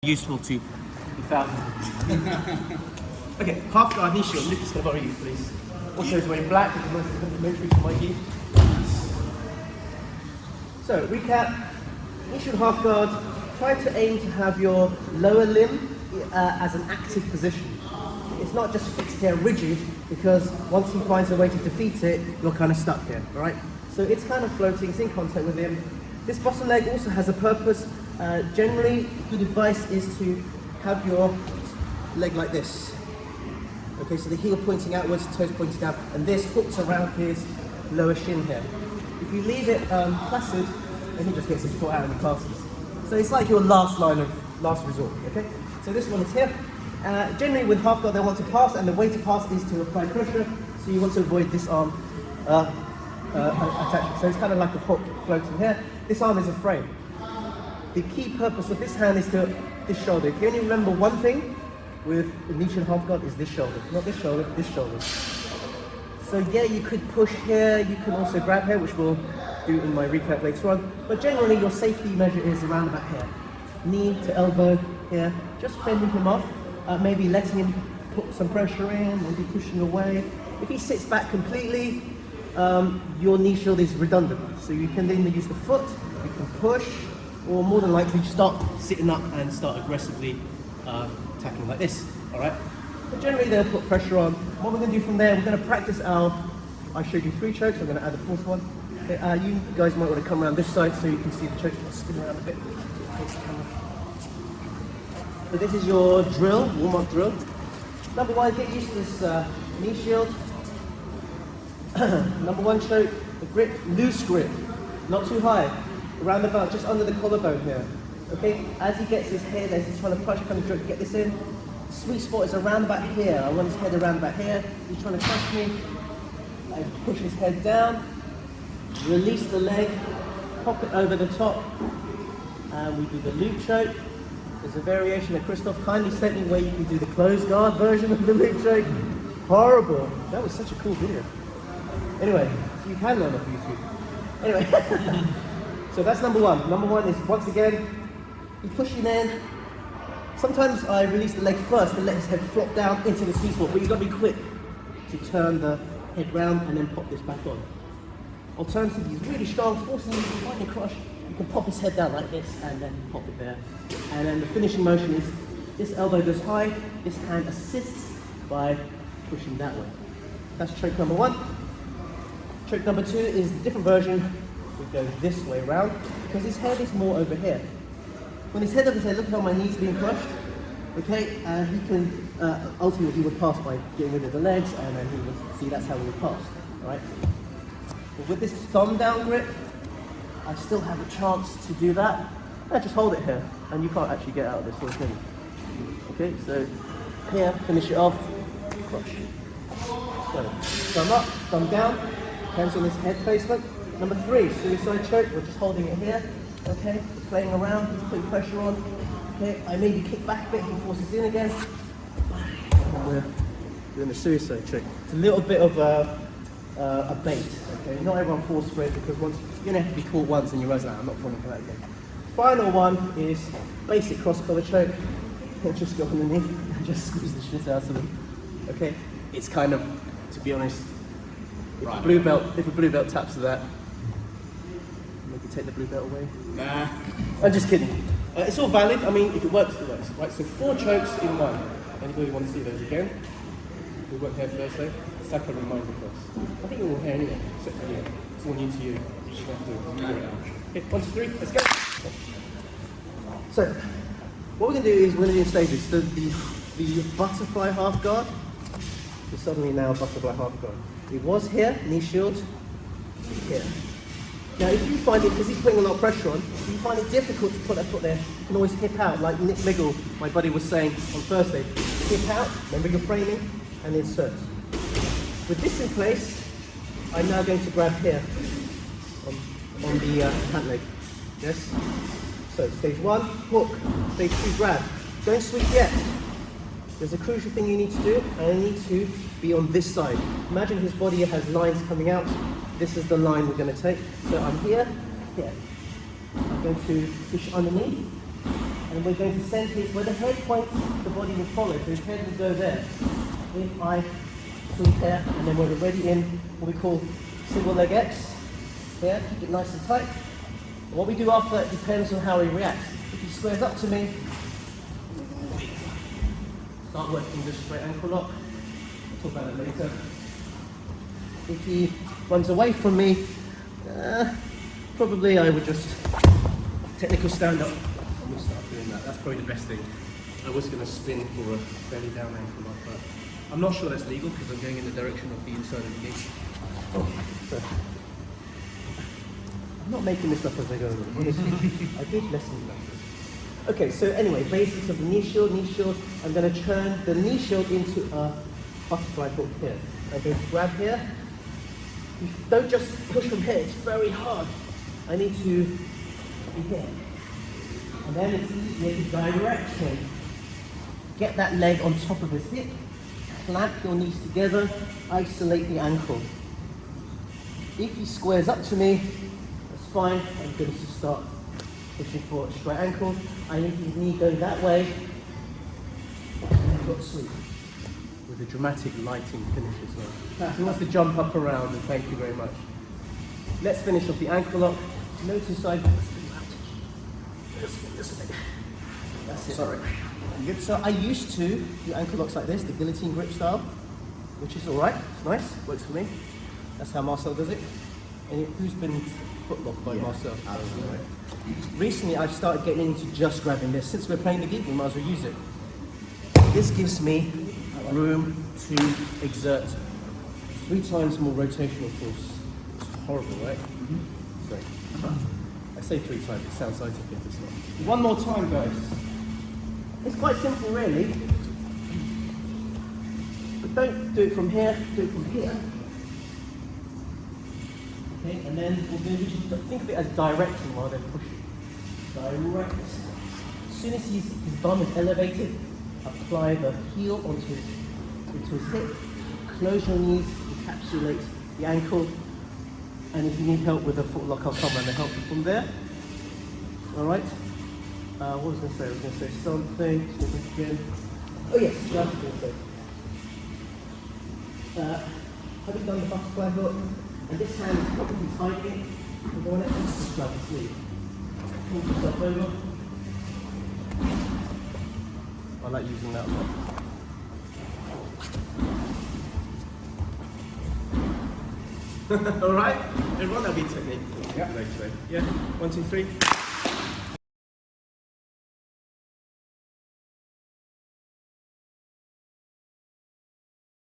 useful to the thousands of you. Okay, half guard knee shield. Lucas, can I borrow you, please? Also, is wearing black, which is most complimentary to Mikey. So, recap. Knee shield half guard. Try to aim to have your lower limb as an active position. It's not just fixed here, rigid, because once he finds a way to defeat it, you're kind of stuck here, all right? So it's kind of floating, it's in contact with him. This bottom leg also has a purpose. Generally, good advice is to have your leg like this. Okay, so the heel pointing outwards, toes pointing down, and this hooks around his lower shin here. If you leave it placid, then he just gets his foot out and he passes. So it's like your last resort, okay? So this one is here. Generally with half guard they want to pass, and the way to pass is to apply pressure, so you want to avoid this arm attachment. So it's kind of like a hook floating here. This arm is a frame. The key purpose of this hand is to this shoulder. If you only remember one thing with the knee shield half guard is this shoulder, not this shoulder, this shoulder. So yeah, you could push here, you can also grab here, which we'll do in my recap later on. But generally your safety measure is around about here. Knee to elbow here, just fending him off, maybe letting him put some pressure in, maybe pushing away. If he sits back completely, your knee shield is redundant. So you can then use the foot, you can push, or more than likely start sitting up and start aggressively tackling like this, all right? But generally they'll put pressure on. What we're gonna do from there, we're gonna practice I showed you 3 chokes, I'm gonna add a 4th one. You guys might wanna come around this side so you can see the chokes. I'll spin around a bit. So this is your drill, warm-up drill. Number 1, get used to this knee shield. Number 1 choke, the grip, loose grip, not too high. Around about, just under the collarbone here. Okay, as he gets his head, as he's trying to push, kind of get this in. The sweet spot is around about here. I want his head around about here. He's trying to crush me. I push his head down, release the leg, pop it over the top, and we do the loop choke. There's a variation that Christoph kindly sent me where you can do the closed guard version of the loop choke. Horrible. That was such a cool video. Anyway, you can learn off YouTube. Anyway. So that's number 1. Number 1 is, once again, you push him in. Sometimes I release the leg first and let his head flop down into the sweet spot, but you've got to be quick to turn the head round and then pop this back on. Alternatively, he's really strong, forcing him to find a crush. You can pop his head down like this and then pop it there. And then the finishing motion is, this elbow goes high, this hand assists by pushing that way. That's choke number 1. Choke number 2 is the different version. We go this way round because his head is more over here. When his head over here, look at how my knees being crushed. Okay, he can ultimately he would pass by getting rid of the legs, and then he would see that's how he would pass. All right. But with this thumb down grip, I still have a chance to do that. I just hold it here, and you can't actually get out of this whole thing. Okay, so here, finish it off, crush. So thumb up, thumb down, hands on his head placement. Number 3, suicide choke, we're just holding it here, okay, playing around, he's putting pressure on, okay, I maybe kick back a bit, he forces in again, and we're doing the suicide choke. It's a little bit of a bait, okay, not everyone falls for it because once, you're going to have to be caught once and you realize, I'm not falling for that again. Final one is basic cross collar choke, just go underneath and just squeeze the shit out of them, okay, it's kind of, to be honest, if a blue belt taps to that, maybe take the blue belt away. Nah. I'm just kidding. It's all valid. I mean, if it works, it works. Right, so 4 chokes in 1. Anybody want to see those again? We worked here Thursday. It's like a reminder for us. I think you're all here anyway, except for you. It's all new to you. You should have to figure it out. Okay, 1, 2, 3, let's go. So, what we're going to do is we're going to do in stages. So the butterfly half guard is suddenly now butterfly half guard. It was here, knee shield, here. Now if you find it, because he's putting a lot of pressure on, if you find it difficult to put that foot there, you can always hip out, like Nick Miggle, my buddy, was saying on Thursday. Hip out, remember your framing, and insert. With this in place, I'm now going to grab here, on the pant leg. Yes? So stage 1, hook. Stage 2, grab. Don't sweep yet. There's a crucial thing you need to do, and I need to be on this side. Imagine his body has lines coming out. This is the line we're going to take. So I'm here, here. I'm going to push underneath, And we're going to send his, where the head points, the body will follow. So his head will go there. If I sweep here, and then we're already in what we call single leg X. Here, keep it nice and tight. And what we do after that depends on how he reacts. If he squares up to me, start working the straight ankle lock. We'll talk about it later. If he runs away from me, probably I would just technical stand up. I'm going to start doing that. That's probably the best thing. I was going to spin for a belly down ankle lock, but I'm not sure that's legal because I'm going in the direction of the inside of the gate. So, I'm not making this up as I go along. Honestly, I did lessons like this. Okay, so anyway, basics of the knee shield, knee shield. I'm going to turn the knee shield into a butterfly hook here. I'm going to grab here. You don't just push from here, it's very hard. I need to be here. And then it's easier to direction. Get that leg on top of his hip, clamp your knees together, isolate the ankle. If he squares up to me, that's fine. I'm going to start pushing for a straight ankle. I need his knee going that way. And I've got sweep. With a dramatic lighting finish as well. He wants to jump up around, and thank you very much. Let's finish off the ankle lock. Notice I that's it. Sorry. Good. So I used to do ankle locks like this, the guillotine grip style, which is alright, it's nice, works for me. That's how Marcel does it. And who's been footlocked by Marcel? Right. Recently I've started getting into just grabbing this. Since we're playing the gig, we might as well use it. This gives me room to exert 3 times more rotational force. It's horrible, right? Mm-hmm. Sorry. I say 3 times, it sounds scientific, it's not. One more time, guys. It's quite simple, really. But don't do it from here, do it from here. Okay, and then we'll do, think of it as directing rather than pushing. Direct. As soon as his bum is elevated, apply the heel onto his hip, close your knees, encapsulate the ankle, and if you need help with a foot lock, I'll come and help you from there. Alright? What was I going to say? I was going to say something. Again. Oh yes, I was going to say. Have you done the butterfly hook? And this hand is probably tightening. We're going to just grab the sleeve. Pull yourself over. I like using that a lot. Alright? Everyone, that'll be technique. Yeah. Yeah. 1, 2, 3.